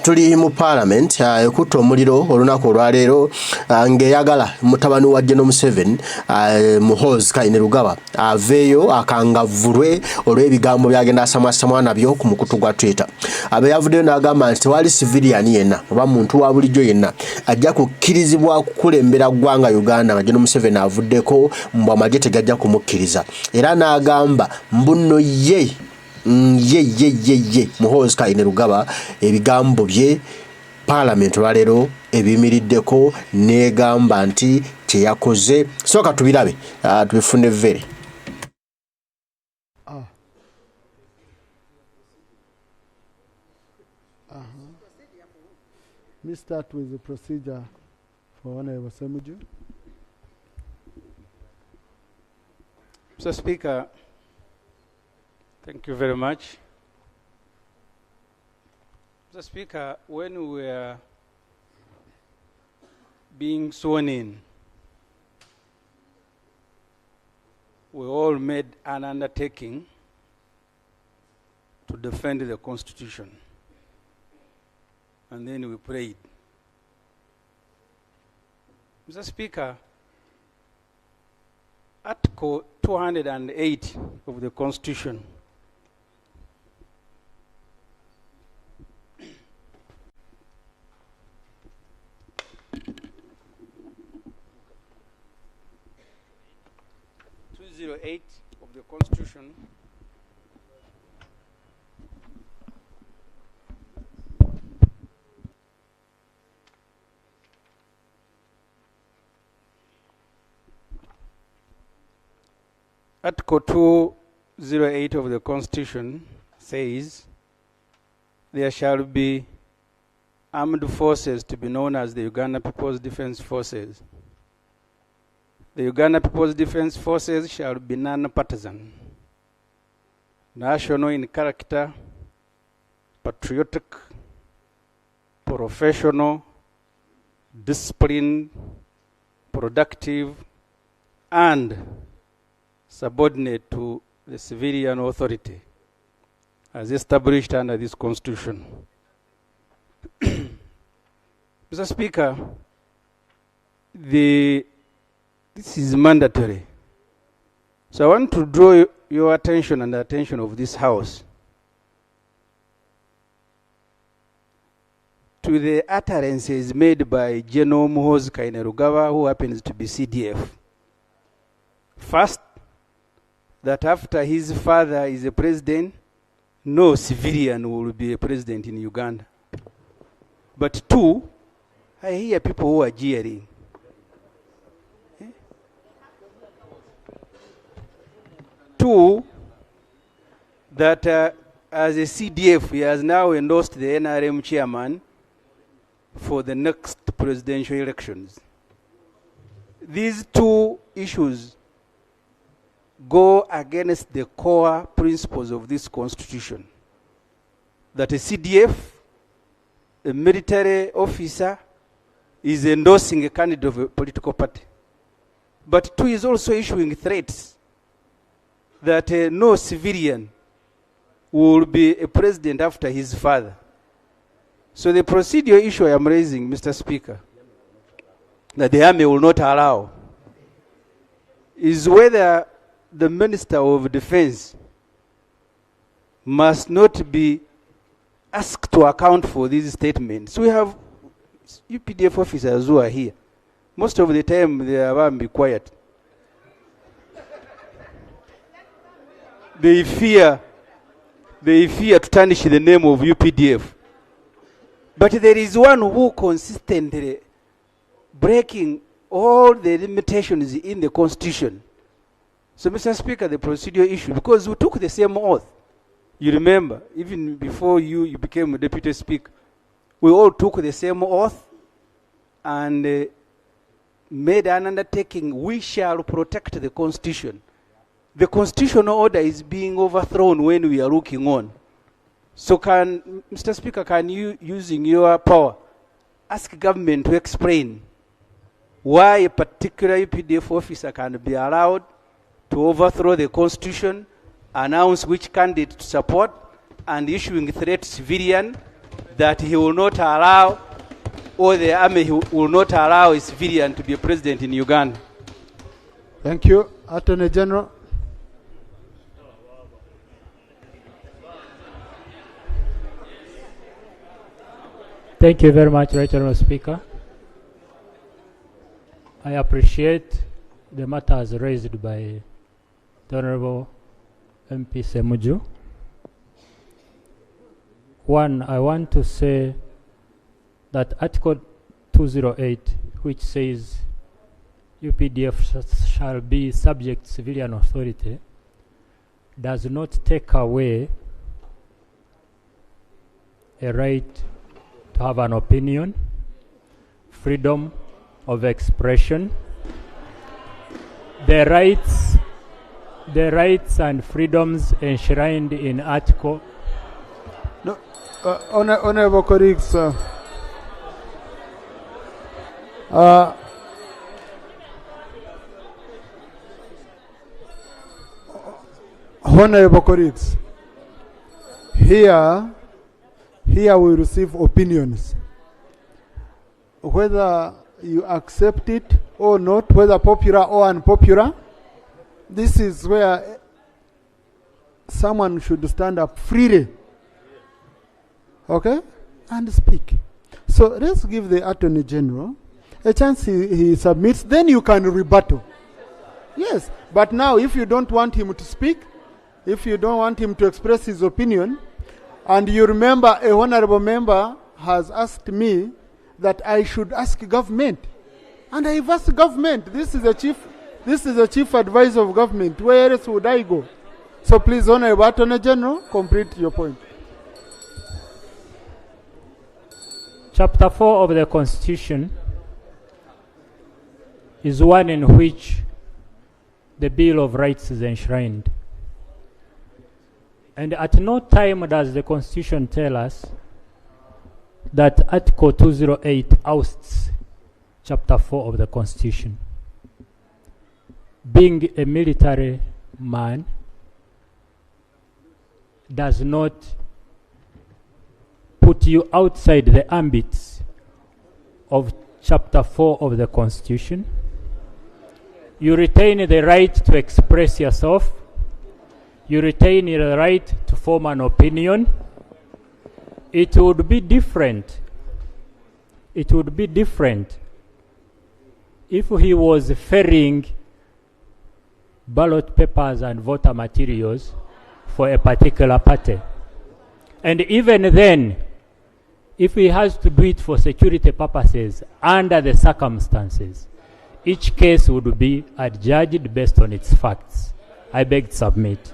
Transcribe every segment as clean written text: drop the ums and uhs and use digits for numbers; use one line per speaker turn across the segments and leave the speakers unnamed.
Tuli mu Parliament ekutte omuliro olunaku olwaleero ng'eyagala mutabani wa General Museveni Muhoozi Akwatibwe aveeyo akangavvulwe olw'ebigambo byagenda asamwasamwa nabyo ku mukutu gwa Twitter. Abe yavuddeyo n'agamba nti tewali civilian yenna oba muntu wa bulijjo yenna ajja kukkirizibwa kukulembera ggwanga Uganda nga General Museveni avuddeko mbu amagye tegajja kumukkiriza. Era n'agamba mbu nno ye Muhoozi Akwatibwe ebigambo bye Parliament olwaleero ebimiriddeko n'egamba nti kye yakoze sooka tubirabe tubifune vvere.
Let me start with the procedure for Honorable Semuju.
Mr. Speaker, thank you very much. Mr. Speaker, when we were being sworn in, we all made an undertaking to defend the Constitution. And then we prayed. Mr. Speaker, Article 208 of the Constitution of the Constitution Article 208 of the Constitution says there shall be armed forces to be known as the Uganda People's Defense Forces. The Uganda People's Defense Forces shall be non-partisan, national in character, patriotic, professional, disciplined, productive, and subordinate to the civilian authority as established under this Constitution. Mr. Speaker, this is mandatory. So I want to draw your attention and the attention of this House to the utterances made by General Muhoozi Akwatibwe, who happens to be CDF. First, that after his father is a president, no civilian will be a president in Uganda. But two, I hear people who are jeering. Two, that as a CDF, he has now endorsed the NRM chairman for the next presidential elections. These two issues go against the core principles of this Constitution. That a CDF, a military officer, is endorsing a candidate of a political party. But two is also issuing threats that no civilian will be a president after his father. So the procedural issue I am raising, Mr. Speaker, that the army will not allow, is whether the Minister of Defense must not be asked to account for these statements. We have UPDF officers who are here. Most of the time they are be quiet. They fear to tarnish the name of UPDF. But there is one who consistently breaking all the limitations in the Constitution. So, Mr. Speaker, the procedural issue, because we took the same oath. You remember, even before you became a deputy speaker, we all took the same oath and made an undertaking. We shall protect the Constitution. The constitutional order is being overthrown when we are looking on. So Mr. Speaker, can you, using your power, ask government to explain why a particular UPDF officer can be allowed to overthrow the Constitution, announce which candidate to support, and issuing threat to civilian, that he will not allow, or the army will not allow a civilian to be a president in Uganda.
Thank you, Attorney General.
Thank you very much, Right Honourable Speaker. I appreciate the matters raised by the Honourable MP Semuju. One, I want to say that Article 208, which says UPDF shall be subject to civilian authority, does not take away a right to have an opinion, freedom of expression, the rights and freedoms enshrined in Article.
No, honorable colleagues, honorable colleagues, here we receive opinions. Whether you accept it or not, whether popular or unpopular, this is where someone should stand up freely, okay, and speak. So let's give the Attorney General a chance. He submits, then you can rebuttal. Yes, but now if you don't want him to speak, if you don't want him to express his opinion, and you remember a honorable member has asked me that I should ask government, and I've asked government. This is the chief advisor of government. Where else would I go? So please, Honorable Attorney General, complete your point.
Chapter 4 of the Constitution is one in which the Bill of Rights is enshrined. And at no time does the Constitution tell us that Article 208 ousts Chapter 4 of the Constitution. Being a military man does not put you outside the ambits of Chapter 4 of the Constitution. You retain the right to express yourself. You retain the right to form an opinion. It would be different. It would be different if he was ferrying ballot papers and voter materials for a particular party. And even then, if he has to do it for security purposes under the circumstances, each case would be adjudged based on its facts. I beg to submit.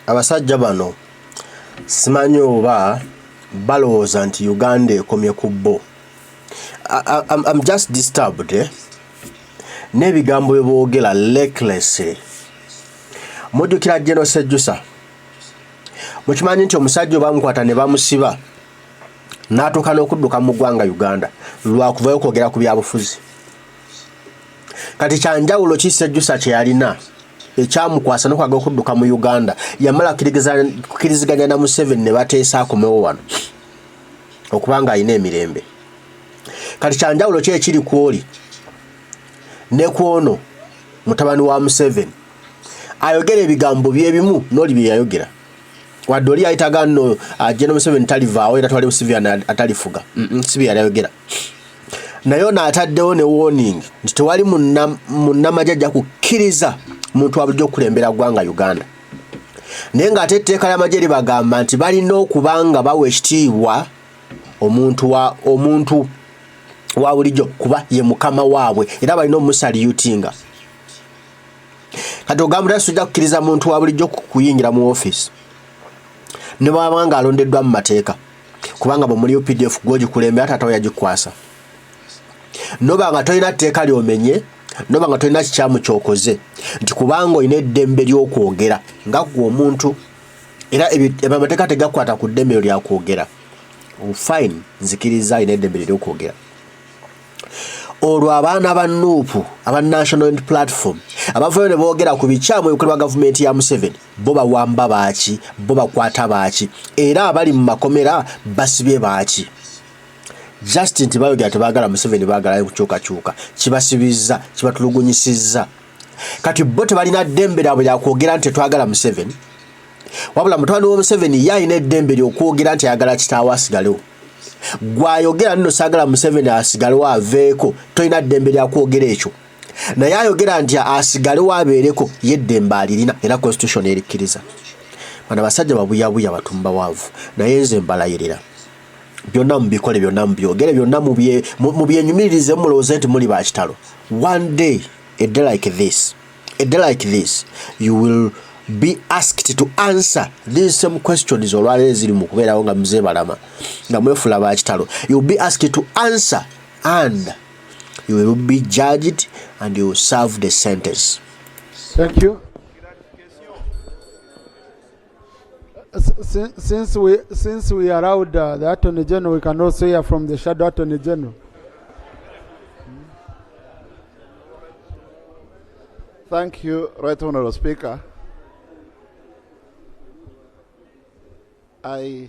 Abasajja bano simanyi oba balowooza nti Uganda ekomye ku bo. I'm just disturbed, n'ebigambo bye boogera recklessly. Mujjukira General Sejjusa, mukimanyi nti omusajja baamukwata ne bamusiba n'atuuka n'okudduka mu ggwanga Uganda lwakuvayo kwogera ku byabufuzi. Kati kyanjawulo ki Sejjusa kye yalina ekyamukwasa n'okwagala okudduka mu Uganda, yamala kukiriziganya na Museveni ne bateesa akomewo wano okubanga alina emirembe. Kati kyanjawulo ki ekiri ku oli ne ku ono mutabani wa Museveni ayogera ebigambo byebimu n'oli bye yayogera, wadde oli ayitaga nno General Museveni talivaawo era twali Museveni atalifuga, si bye yayogera. Naye ono ataddewo ne warning nti tewali munnamagye ajja kukkiriza muntu wabulijo okulembera ggwanga Uganda. Naye ng'ate etteeka ly'amagye libagamba nti balina okubanga bawa ekitiibwa omuntu wa bulijjo kuba ye mukama waabwe era balina omusalyutinga. Kati ogamba nti tujja kukkiriza muntu wa bulijjo kuyingira mu office ne bw'aba nga alondeddwa mu mateeka, kubanga bwe muli UPDF gw'ogikulembera taata we yagikwasa. Noba nga tolina tteeka lyomenye, noba nga tolina kikyamu kyokoze, nti kubanga olina eddembe ly'okwogera nga gwe omuntu, era amateeka tegakwata ku ddembe lya kwogera. Fine, nzikiriza alina eddembe ly'okwogera. olwo abaana ba Nuupu aba National Unity Platform abavayo ne boogera ku bikyamu ebikolebwa gavumenti ya Museveni bo bawamba baaki bo bakwata baaki era abali mu makomera basibye baaki just nti bayogera tebaagala Museveni baagala kukyukakyuka kibasibizza kibatulugunyisizza kati bo tebalina ddembe lyabwe lyakwogera nti twagala Museveni wabula mutabani wa Museveni yalina eddembe ly'okwogera nti ayagala kitaawe asigalewo gwayogera nno saagala Museveni asigalewo aveeko tolina ddembe lyakwogera ekyo naye ayogera nti asigalewo abeereko yeddembe alirina era constitution erikkiriza bano basajja babuyabuya batumba waavu naye nze mbalayirira byonna mubikole byonna mubyogere byonna mubyenyumiririze mulowooze nti muli bakitalo one day a day like this you will be asked to answer these same questions olwaleero ziri mu kubeerawo nga muzee balama nga mwefula bakitalo you will be asked to answer and you will be judged and you will serve the sentence.
Thank you. Since we allowed the Attorney General, we can also hear from the Shadow Attorney General.
Thank you, Right Honourable Speaker. All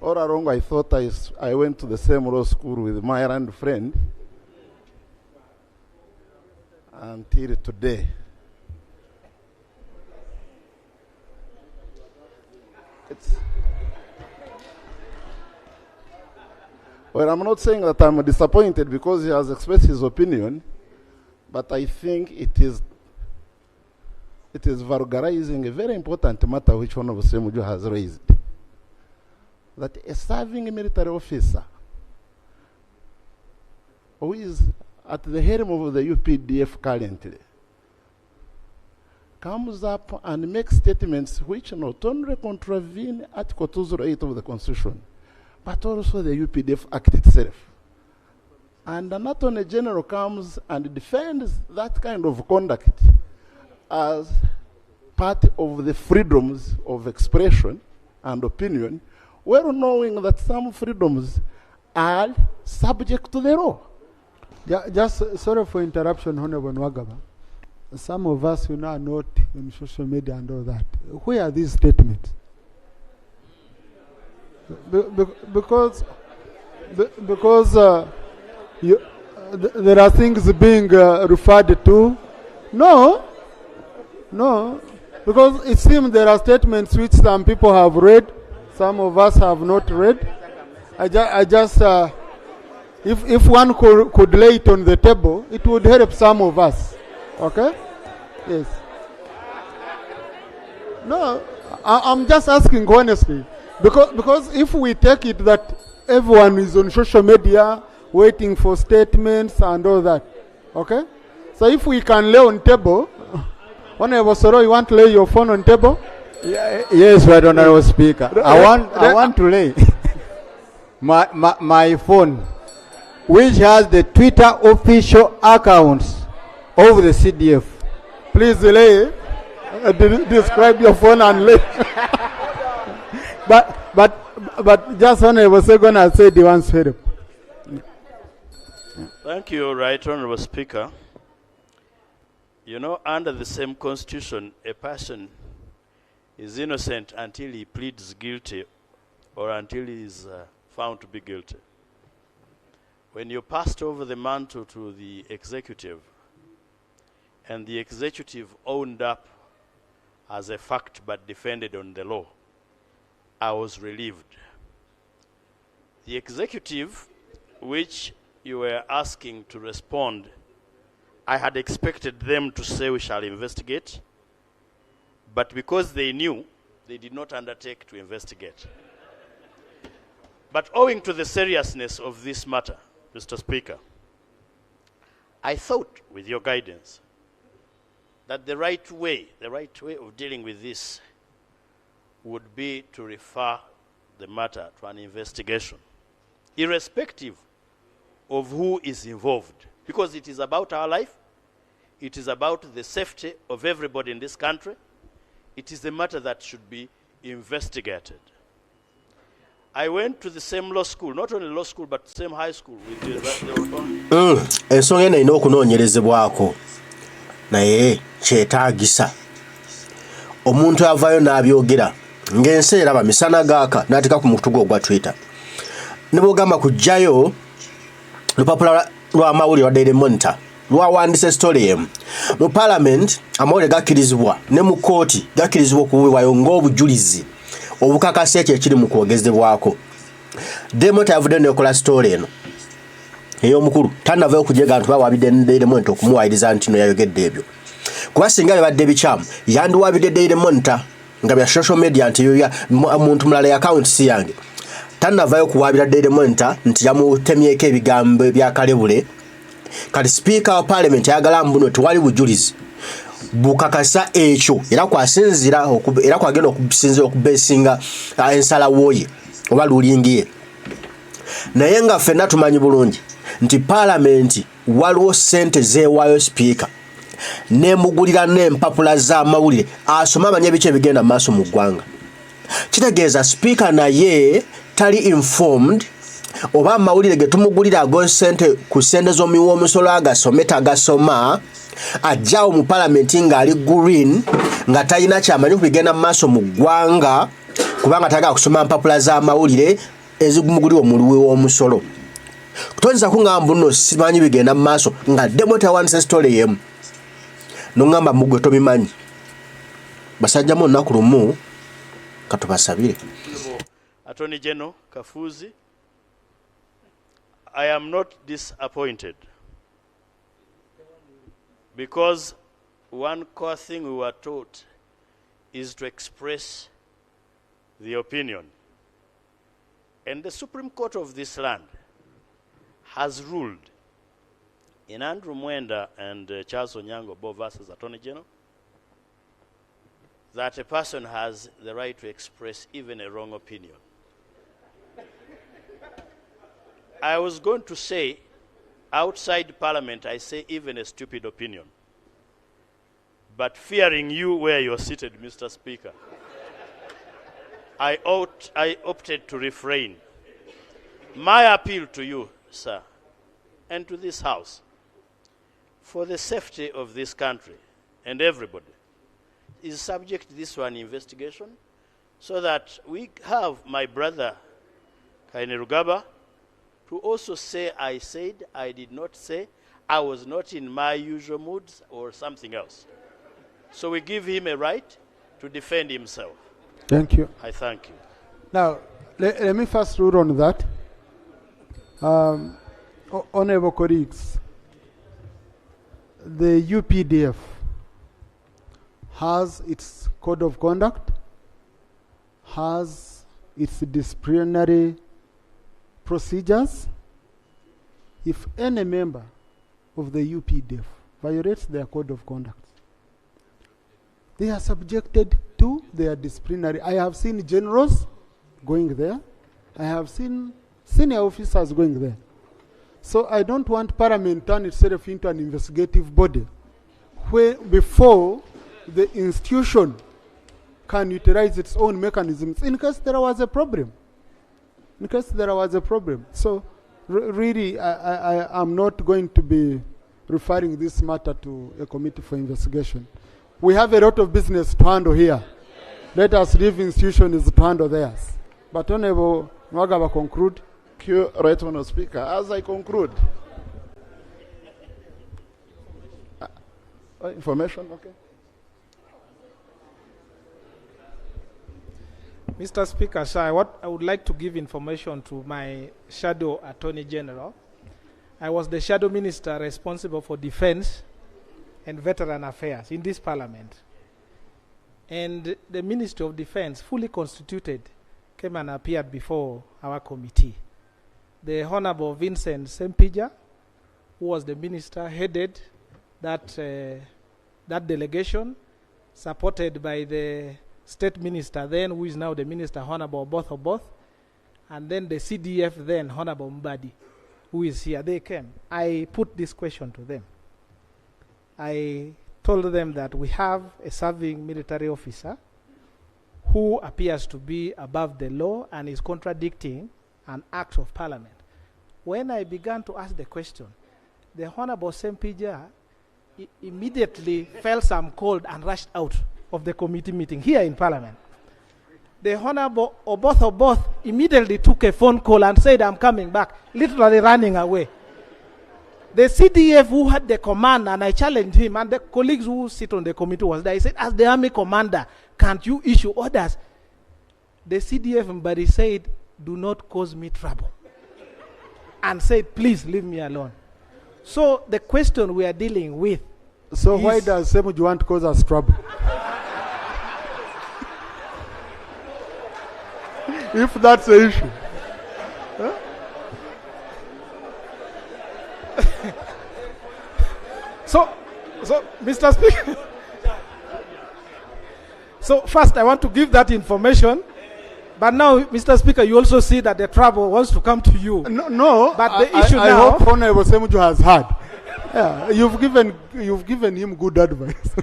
along I thought I went to the same law school with my Ireland friend until today. Well, I'm not saying that I'm disappointed because he has expressed his opinion, but I think it is vulgarizing a very important matter which Honourable Semuju has raised. That a serving military officer who is at the helm of the UPDF currently comes up and makes statements which not only contravene Article 208 of the Constitution, but also the UPDF Act itself. And an Attorney General comes and defends that kind of conduct as part of the freedoms of expression and opinion, well knowing that some freedoms are subject to the law.
Just sorry for interruption, Honorable Nwagaba. Some of us who are not in social media and all that. Where are these statements? Because there are things being referred to. No, because it seems there are statements which some people have read, some of us have not read. I just if one could lay it on the table, it would help some of us. Okay? Yes. No, I'm just asking honestly. Because if we take it that everyone is on social media waiting for statements and all that, okay? So if we can lay on table, Honorable Soro, you want to lay your phone on table?
Yeah, yes, Right Honorable Speaker. I want to lay my phone, which has the Twitter official accounts of the CDF.
Please lay. Describe your phone and lay. But just Honorable Segon has said he wants help.
Thank you, Right Honorable Speaker. You know, under the same constitution, a person is innocent until he pleads guilty or until he is found to be guilty. When you passed over the mantle to the executive, and the executive owned up as a fact but defended on the law, I was relieved. The executive, which you were asking to respond, I had expected them to say we shall investigate, but because they knew, they did not undertake to investigate. But owing to the seriousness of this matter, Mr. Speaker, I thought, with your guidance, that the right way of dealing with this would be to refer the matter to an investigation, irrespective of who is involved, because it is about our life, it is about the safety of everybody in this country, it is a matter that should be investigated. I went to the same law school, not only law school, but same high school with you.
Ensonga eno erina okunoonyerezebwako naye kyetaagisa omuntu avaayo n'abyogera ng'ensi eraba misana gaaka n'ateeka ku mukutu gwa Twitter ne bw'ogamba kujjayo lupapula lwa mawulire wa Daily Monitor lwawandise story emu mu Parliament amawulire gakkirizibwa ne mu kooti gakkirizibwa okuweebwayo ng'obujulizi obukakasa ekyo ekiri mu kwogezebwako. Daily Monitor yavudde n'ekola story eno ey'omukulu tannavayo okujega nti bawaabidde Daily Monitor okumuwaayiriza nti no yayogedde ebyo kuba singa bibadde bikyamu yandiwaabidde Daily Monitor nga bya social media nti muntu mulala ya account si yange tannavayo kuwaabira Daily Monitor nti yamutemyeko ebigambo ebyakalebule kati Speaker wa Parliament Eyagala Mbu tewali bujulizi bukakasa ekyo era kwasinzira era kwagenda okusinzira okubesinga ensalawo ye oba lulingi ye naye nga ffenna tumanyi bulungi nti Parliament waliwo ssente zeewaayo Speaker nemugulira n'empapula z'amawulire asoma amanye ebiki ebigenda maaso mu ggwanga. Kitegeeza Speaker naye tali informed oba amawulire ge tumugulira ago ssente ku ssente z'omuwi w'omusolo agasome tagasoma ajjawo mu Parliament ng'ali green nga talina kyamanyi ku bigenda mu maaso mu ggwanga kubanga tagala kusoma mpapula z'amawulire ezimugulirwa omuwi w'omusolo. Kutonza kungamba buno simanyi bigenda mu maaso nga Demota wandise story yemu nongamba mugwe tobimanyi basajja mu nnaku lumu katubasabire.
Attorney General Kafuzi, I am not disappointed because one core thing we were taught is to express the opinion, and the Supreme Court of this land has ruled in Andrew Mwenda and Charles Onyango Bo versus Attorney General that a person has the right to express even a wrong opinion. I was going to say, outside Parliament, I say even a stupid opinion. But fearing you where you're seated, Mr. Speaker, I opted to refrain. My appeal to you, sir, and to this House, for the safety of this country and everybody, is subject to this one investigation so that we have my brother Kainerugaba to also say I said, I did not say, I was not in my usual moods or something else. So we give him a right to defend himself.
Thank you.
I thank you.
Now, let me first rule on that. Honorable colleagues, the UPDF has its code of conduct, has its disciplinary procedures. If any member of the UPDF violates their code of conduct, they are subjected to their disciplinary. I have seen generals going there. I have seen senior officers going there. So I don't want Parliament to turn itself into an investigative body where before the institution can utilize its own mechanisms in case there was a problem. In case there was a problem. So really, I am not going to be referring this matter to a committee for investigation. We have a lot of business to handle here. Let us leave institutions to handle theirs. But Honorable Mwagaba conclude.
Thank you, Right Honourable Speaker. As I conclude, information, okay.
Mr. Speaker, sir, I would like to give information to my Shadow Attorney General. I was the Shadow Minister responsible for Defense and Veteran Affairs in this Parliament. And the Ministry of Defense, fully constituted, came and appeared before our committee. The Honorable Vincent Sempija, who was the minister, headed that, that delegation, supported by the State Minister then, who is now the Minister, Honorable Both, and then the CDF then, Honorable Mbadi, who is here. They came. I put this question to them. I told them that we have a serving military officer who appears to be above the law and is contradicting an act of parliament. When I began to ask the question, the Honorable Sempija immediately felt some cold and rushed out of the committee meeting here in Parliament. The Honorable Oboth immediately took a phone call and said, I'm coming back, literally running away. The CDF who had the command, and I challenged him, and the colleagues who sit on the committee was there, he said, as the army commander, can't you issue orders? The CDF Mbari said, do not cause me trouble. And said, please leave me alone. So the question we are dealing with.
So why does Semuju want to cause us trouble? If that's the issue. Huh?
So, Mr. Speaker. So first I want to give that information. But now, Mr. Speaker, you also see that the trouble wants to come to you.
No,
but the issue
I
now.
hope Honorable Semuju has heard. Yeah, you've given him good advice.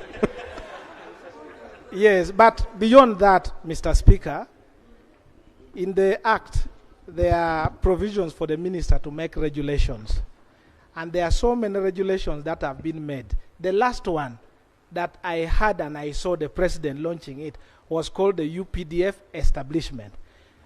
Yes, but beyond that, Mr. Speaker, in the Act, there are provisions for the minister to make regulations. And there are so many regulations that have been made. The last one that I heard and I saw the president launching it was called the UPDF establishment.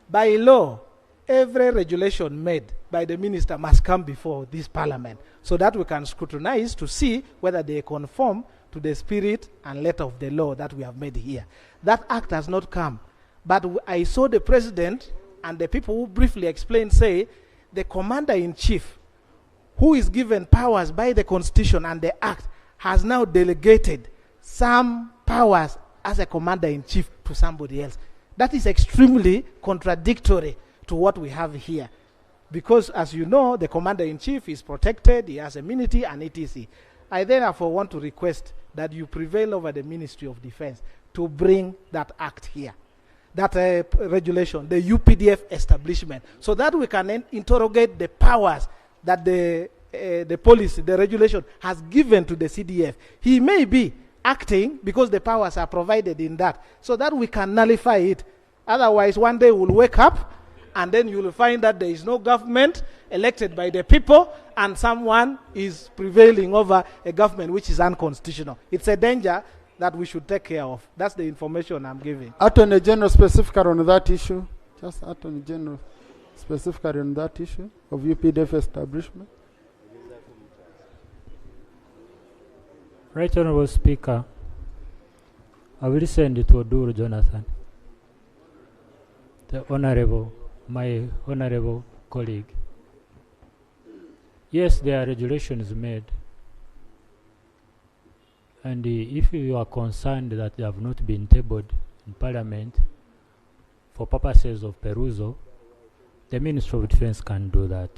By law, every regulation made by the minister must come before this parliament so that we can scrutinize to see whether they conform to the spirit and letter of the law that we have made here. That act has not come. But I saw the president and the people who briefly explained say the commander-in-chief, who is given powers by the constitution and the act, has now delegated some powers as a commander-in-chief to somebody else. That is extremely contradictory to what we have here. Because, as you know, the commander-in-chief is protected, he has immunity and etc. I therefore want to request that you prevail over the Ministry of Defense to bring that act here, that regulation, the UPDF establishment, so that we can interrogate the powers that the policy, the regulation has given to the CDF. He may be acting because the powers are provided in that, so that we can nullify it. Otherwise, one day we'll wake up and then you'll find that there is no government elected by the people and someone is prevailing over a government which is unconstitutional. It's a danger that we should take care of. That's the information I'm giving.
Attorney General, specifically on that issue. Just Attorney General, specifically on that issue of UPDF establishment.
Right Honourable Speaker, I will send it to Oduru Jonathan, my honourable colleague. Yes, there are regulations made, and if you are concerned that they have not been tabled in Parliament for purposes of perusal, the Ministry of Defence can do that,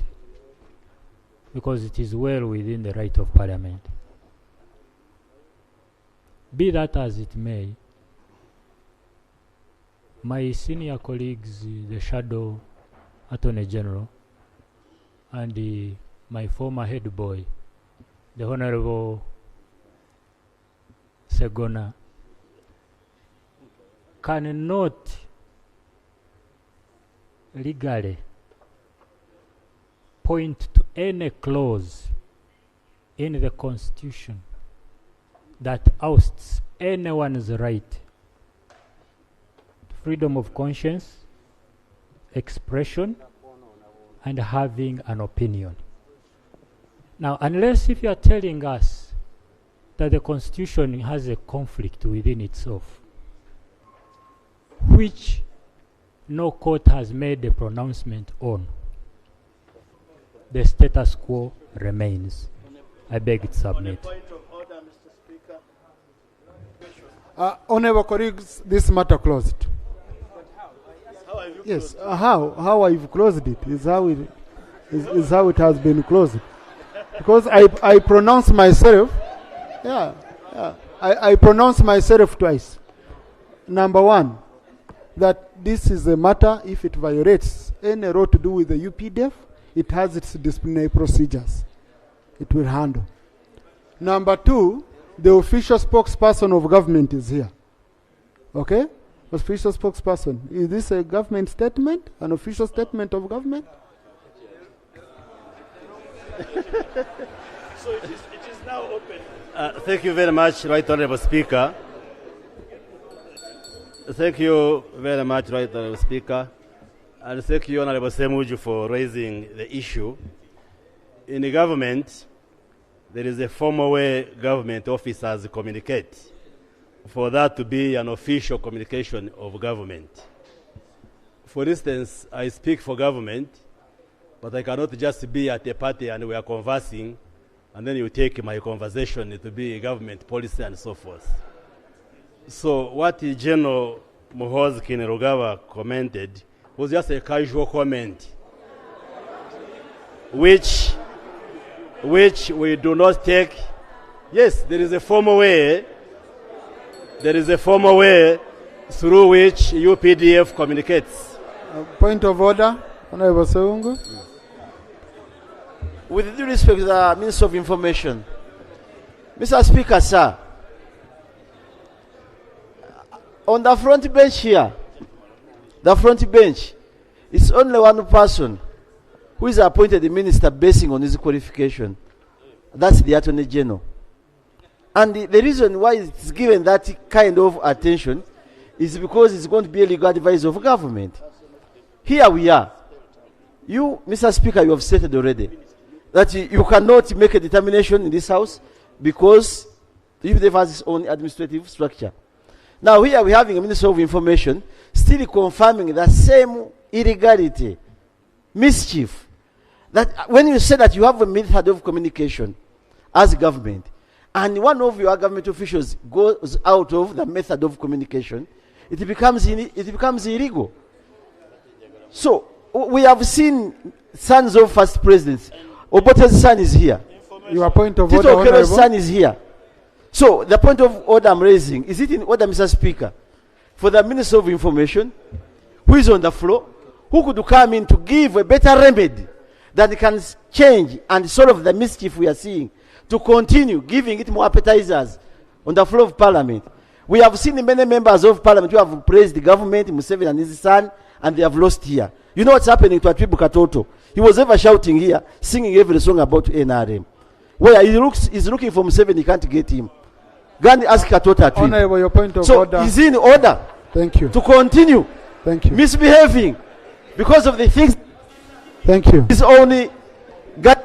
because it is well within the right of Parliament. Be that as it may, my senior colleagues, the Shadow Attorney General, and my former head boy, the Honorable Segona, cannot legally point to any clause in the Constitution that ousts anyone's right to freedom of conscience, expression, and having an opinion. Now, unless if you are telling us that the Constitution has a conflict within itself, which no court has made a pronouncement on, the status quo remains. I beg to submit.
Honourable colleagues, this matter closed. Yes, how I've closed it is how it has been closed. Because I pronounce myself, I pronounce myself twice. Number one, that this is a matter, if it violates any law to do with the UPDF, it has its disciplinary procedures. It will handle. Number two, the official spokesperson of government is here. Okay? Official spokesperson. Is this a government statement? An official statement of government?
So it is now open. Thank you very much, Right Honourable Speaker. Thank you very much, Right Honourable Speaker. And thank you, Honourable Semuju, for raising the issue. In the government, there is a formal way government officers communicate for that to be an official communication of government. For instance, I speak for government, but I cannot just be at a party and we are conversing, and then you take my conversation to be a government policy and so forth. So what General Muhoozi Akwatibwe commented was just a casual comment, which we do not take. Yes, there is a formal way. There is a formal way through which UPDF communicates.
Point of order, Honorable Sewungu.
With due respect to the Minister of Information, Mr. Speaker, sir, on the front bench here, the front bench, it's only one person who is appointed the minister basing on his qualification. That's the Attorney General. And the reason why it's given that kind of attention is because it's going to be a legal advisor of government. Here we are. You, Mr. Speaker, you have stated already that you cannot make a determination in this House because the UPDF has its own administrative structure. Now here we're having a Minister of Information still confirming the same illegality, mischief, that when you say that you have a method of communication as government, and one of your government officials goes out of the method of communication, it becomes illegal. So we have seen sons of first presidents. Obote's son is here.
Your point of
Tito
order,
Okello's son is here. So the point of order I'm raising, is it in order, Mr. Speaker, for the Minister of Information, who is on the floor, who could come in to give a better remedy that can change and solve the mischief we are seeing, to continue giving it more appetizers on the floor of Parliament. We have seen many members of Parliament who have praised the government, Museveni and his son, and they have lost here. You know what's happening to Atibu Katoto? He was ever shouting here, singing every song about NRM. Where he's looking for Museveni, he can't get him. Gandhi asked Katoto Atibu.
Honorable, your point of
so
order.
is in order.
Thank you.
To continue.
Thank you.
Misbehaving because of the things.
Thank you.
Is only got.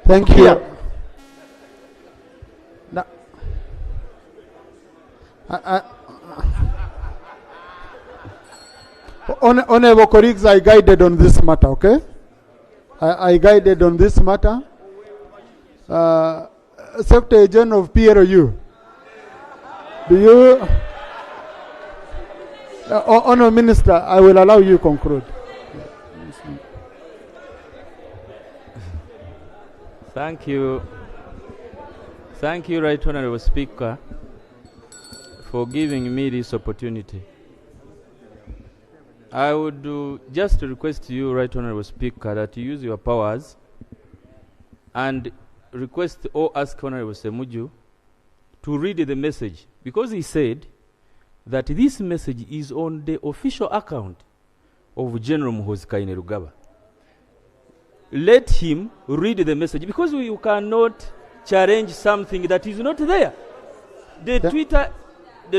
Thank you.
Here.
Honorable colleagues, I guided on this matter, okay? I guided on this matter. Secretary General of PLU, do you... Honourable Minister, I will allow you to conclude.
Thank you. Thank you, Right Honourable Speaker, for giving me this opportunity. I would just request you, Right Honourable Speaker, that you use your powers and request or ask Honourable Semuju to read the message, because he said that this message is on the official account of General Muhoozi Akwatibwe. Let him read the message, because you cannot challenge something that is not there. The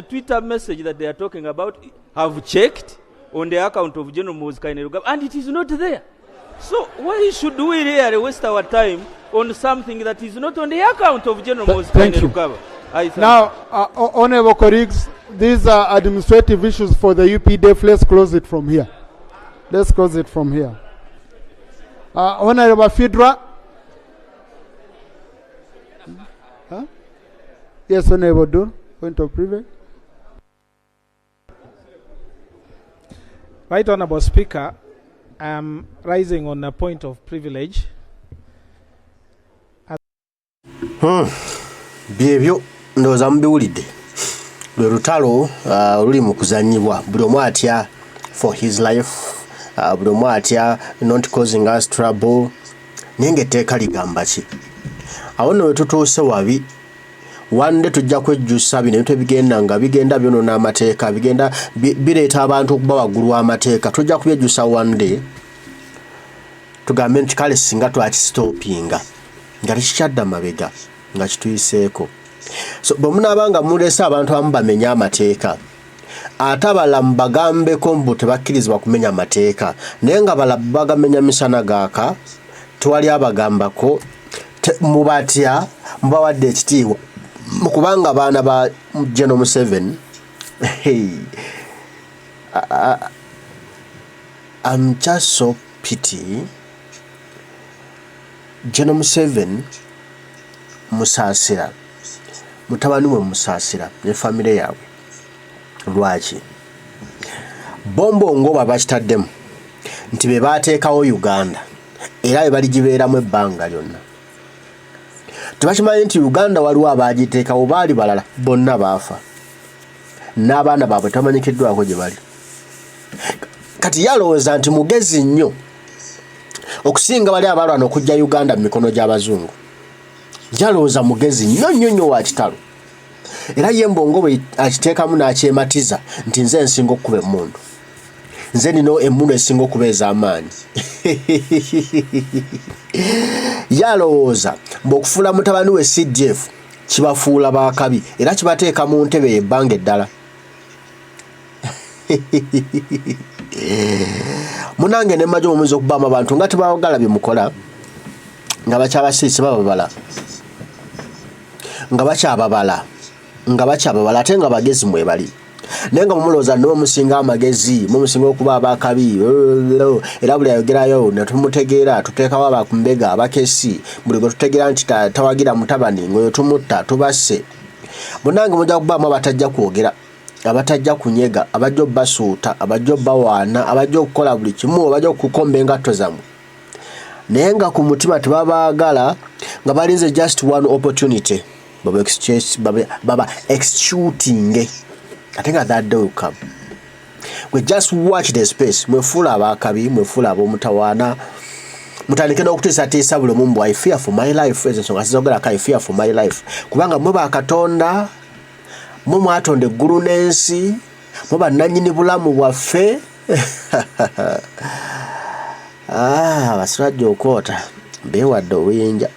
Twitter message that they are talking about, have checked on the account of General Muhoozi Akwatibwe, and it is not there. So why should we really waste our time on something that is not on the account of General Muhoozi Akwatibwe?
Now, honorable colleagues, these are administrative issues for the UPDF. Let's close it from here. Let's close it from here. Honorable Fidra. Huh? Yes, Honorable Dur. Point of privilege.
Right Honorable Speaker, I am rising on a point of privilege.
Byebyo ndowooza mubiwulidde lwe lutalo luli mu kuzannyibwa, buli omu atya for his life, buli omu atya not causing us trouble, naye ng'etteeka ligamba ki? Awo nno we tutuuse wabi. wande tujja kwejjusa bino ebintu ebigenda nga bigenda byonona amateeka bigenda bireeta abantu okuba waggulu w'amateeka tujja kubyejjusa wande tugambe nti kale singa twakistopinga nga tekikyadda mabega nga kituyiseeko so bwe munaabanga mulese abantu abamu bamenya amateeka ate abalamu bagambeko mbu tebakkirizibwa kumenya amateeka naye nga balabu bagamenya misana gaaka tewali abagambako mubatya mubawadde ekitiibwa mukubanga abaana ba General Museveni I'm just so pity General Museveni musaasira mutabani we musaasira ne famire yaabwe lwaki bombo ngoba bakitaddemu nti be baateekawo Uganda era be baligibeeramu ebbanga lyonna tebakimanyi nti Uganda waliwo abaagiteekawo baali balala bonna baafa n'abaana baabwe tamanyikiddwako gye bali kati yalowooza nti mugezi nnyo okusinga bali abalwana okujja Uganda mu mikono gy'abazungu yalowooza mugezi nnyo wa kitalo era ye mbongo bwe akiteekamu n'akyematiza nti nze nsinga okukuba emmundu nze nino emmundu esinga okuba ez'amaanyi yalowooza mb'okufuula mutabani we CDF kibafuula baakabi era kibateeka mu ntebe ebbanga eddala munange ne mmajo mumuzi okubaamu abantu nga tebawagala bye mukola nga bakyabasiisi bababala nga bakyababala ate nga bagezi mwebali naye nga mumulowooza niwe musinga amagezi mumusinga okuba abakabi era buli ayogerayo ne tumutegeera tuteekawo abakumbega abakesi buli gwe tutegeera nti tawagira mutabani ng'oyo tumutta tubasse munange mujja kubaamu abatajja kwogera abatajja kunyega abajja obbasuuta abajja obbawaana abajja okukola buli kimu abajja okukomba engatto zammwe naye nga ku mutima tebabaagala nga balinze just one opportunity baba executing ate nga that day will come we just watch the space mwefuula abaakabi mwefuula ab'omutawaana mutandike n'okutiisatiisa buli omu mbu I fear for my life ezo ensonga sizogerako I fear for my life kubanga mwe bakatonda mwe mwatonda eggulu n'ensi mwe bannannyini bulamu bwaffe abasirajja okwota beewadde obuyinja